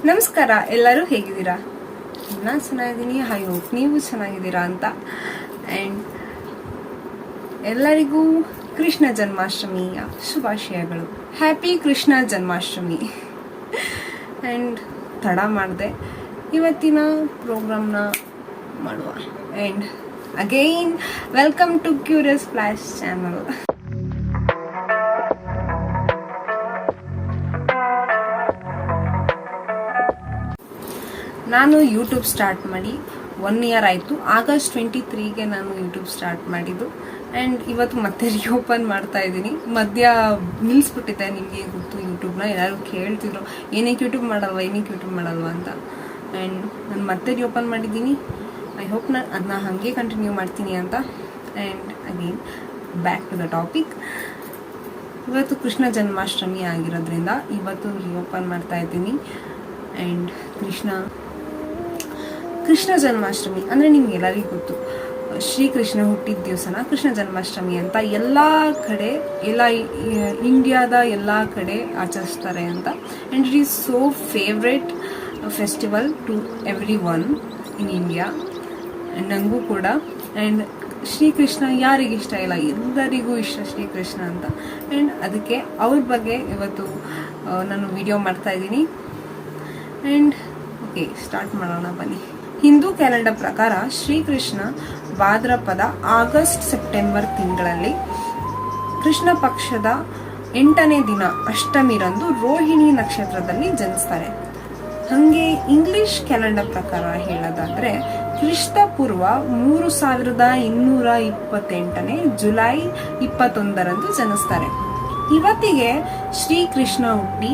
ನಮಸ್ಕಾರ, ಎಲ್ಲರೂ ಹೇಗಿದ್ದೀರಾ? ನಾನು ಚೆನ್ನಾಗಿದ್ದೀನಿ. ಐ ಹೋಪ್ ನೀವು ಚೆನ್ನಾಗಿದ್ದೀರಾ ಅಂತ. ಆ್ಯಂಡ್ ಎಲ್ಲರಿಗೂ ಕೃಷ್ಣ ಜನ್ಮಾಷ್ಟಮಿಯ ಶುಭಾಶಯಗಳು. ಹ್ಯಾಪಿ ಕೃಷ್ಣ ಜನ್ಮಾಷ್ಟಮಿ. ಆ್ಯಂಡ್ ತಡ ಮಾಡಿದೆ, ಇವತ್ತಿನ ಪ್ರೋಗ್ರಾಮ್ನ ಮಾಡುವ. And again welcome to curious flash channel. ನಾನು ಯೂಟ್ಯೂಬ್ ಸ್ಟಾರ್ಟ್ ಮಾಡಿ 1 year ಆಯಿತು. ಆಗಸ್ಟ್ 23ಗೆ ನಾನು ಯೂಟ್ಯೂಬ್ ಸ್ಟಾರ್ಟ್ ಮಾಡಿದ್ದು. ಆ್ಯಂಡ್ ಇವತ್ತು ಮತ್ತೆ ರಿಓಪನ್ ಮಾಡ್ತಾ ಇದ್ದೀನಿ. ಮಧ್ಯ ನಿಲ್ಲಿಸ್ಬಿಟ್ಟಿದ್ದೆ, ನಿಮಗೆ ಗೊತ್ತು ಯೂಟ್ಯೂಬ್ನ. ಎಲ್ಲರೂ ಕೇಳ್ತಿದ್ರು ಏನಕ್ಕೆ ಯೂಟ್ಯೂಬ್ ಮಾಡಲ್ವಾ ಅಂತ. ಆ್ಯಂಡ್ ನಾನು ಮತ್ತೆ ರಿಓಪನ್ ಮಾಡಿದ್ದೀನಿ. ಐ ಹೋಪ್ ನಾನು ಅದನ್ನ ಹಾಗೆ ಕಂಟಿನ್ಯೂ ಮಾಡ್ತೀನಿ ಅಂತ. And again back to the topic. ಇವತ್ತು ಕೃಷ್ಣ ಜನ್ಮಾಷ್ಟಮಿ ಆಗಿರೋದ್ರಿಂದ ಇವತ್ತು ರಿಓಪನ್ ಮಾಡ್ತಾ ಇದ್ದೀನಿ. ಆ್ಯಂಡ್ ಕೃಷ್ಣ ಜನ್ಮಾಷ್ಟಮಿ ಅಂದರೆ ನಿಮ್ಗೆಲ್ಲರಿಗೂ ಗೊತ್ತು, ಶ್ರೀಕೃಷ್ಣ ಹುಟ್ಟಿದ ದಿವಸನ ಕೃಷ್ಣ ಜನ್ಮಾಷ್ಟಮಿ ಅಂತ ಎಲ್ಲ ಕಡೆ, ಇಂಡಿಯಾದ ಎಲ್ಲ ಕಡೆ ಆಚರಿಸ್ತಾರೆ ಅಂತ. And it is so favourite festival to every one in India, ನನಗೂ ಕೂಡ. ಆ್ಯಂಡ್ ಶ್ರೀಕೃಷ್ಣ ಯಾರಿಗೆ ಇಷ್ಟ ಇಲ್ಲ, ಎಲ್ಲರಿಗೂ ಇಷ್ಟ ಶ್ರೀಕೃಷ್ಣ ಅಂತ. ಆ್ಯಂಡ್ ಅದಕ್ಕೆ ಅವ್ರ ಬಗ್ಗೆ ಇವತ್ತು ನಾನು ವಿಡಿಯೋ ಮಾಡ್ತಾ ಇದ್ದೀನಿ. ಆ್ಯಂಡ್ ಓಕೆ, ಸ್ಟಾರ್ಟ್ ಮಾಡೋಣ ಬನ್ನಿ. ಹಿಂದೂ ಕ್ಯಾಲೆಂಡರ್ ಪ್ರಕಾರ ಶ್ರೀಕೃಷ್ಣ ಭಾದ್ರಪದ ಆಗಸ್ಟ್ ಸೆಪ್ಟೆಂಬರ್ ತಿಂಗಳಲ್ಲಿ ಕೃಷ್ಣ ಪಕ್ಷದ 8ನೇ ದಿನ ಅಷ್ಟಮಿರಂದು ರೋಹಿಣಿ ನಕ್ಷತ್ರದಲ್ಲಿ ಜನಿಸ್ತಾರೆ. ಹಾಗೆ ಇಂಗ್ಲಿಷ್ ಕ್ಯಾಲೆಂಡರ್ ಪ್ರಕಾರ ಹೇಳೋದಾದ್ರೆ ಕ್ರಿಸ್ತ ಪೂರ್ವ 3228 ಜುಲೈ 21ರಂದು ಜನಿಸ್ತಾರೆ. ಇವತ್ತಿಗೆ ಶ್ರೀಕೃಷ್ಣ ಹುಟ್ಟಿ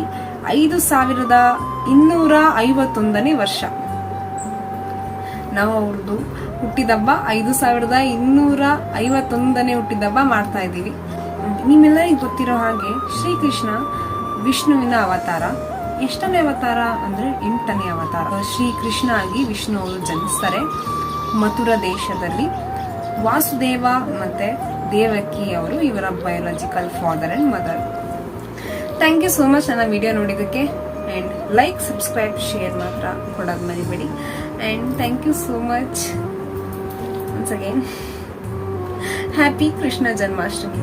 5251ನೇ ವರ್ಷ. ನಾವು ಅವ್ರದ್ದು ಹುಟ್ಟಿದಬ್ಬ 5251ನೇ ಹುಟ್ಟಿದಬ್ಬ ಮಾಡ್ತಾ ಇದ್ದೀವಿ. ನಿಮ್ಮೆಲ್ಲರಿಗೂ ಗೊತ್ತಿರೋ ಹಾಗೆ ಶ್ರೀಕೃಷ್ಣ ವಿಷ್ಣುವಿನ ಅವತಾರ. ಎಷ್ಟನೇ ಅವತಾರ ಅಂದ್ರೆ 8ನೇ ಅವತಾರ. ಶ್ರೀಕೃಷ್ಣ ಆಗಿ ವಿಷ್ಣು ಅವರು ಜನಿಸ್ತಾರೆ ಮಥುರಾ ದೇಶದಲ್ಲಿ. ವಾಸುದೇವ ಮತ್ತೆ ದೇವಕಿ ಅವರು ಇವರ biological father and mother. Thank you so much ನನ್ನ ವಿಡಿಯೋ ನೋಡಿದ್ದಕ್ಕೆ. ಆ್ಯಂಡ್ ಲೈಕ್, ಸಬ್ಸ್ಕ್ರೈಬ್, ಶೇರ್ ಮಾತ್ರ ಕೊಡೋದು ಮರಿಬೇಡಿ. And thank you so much once again. Happy Krishna Janmashtami.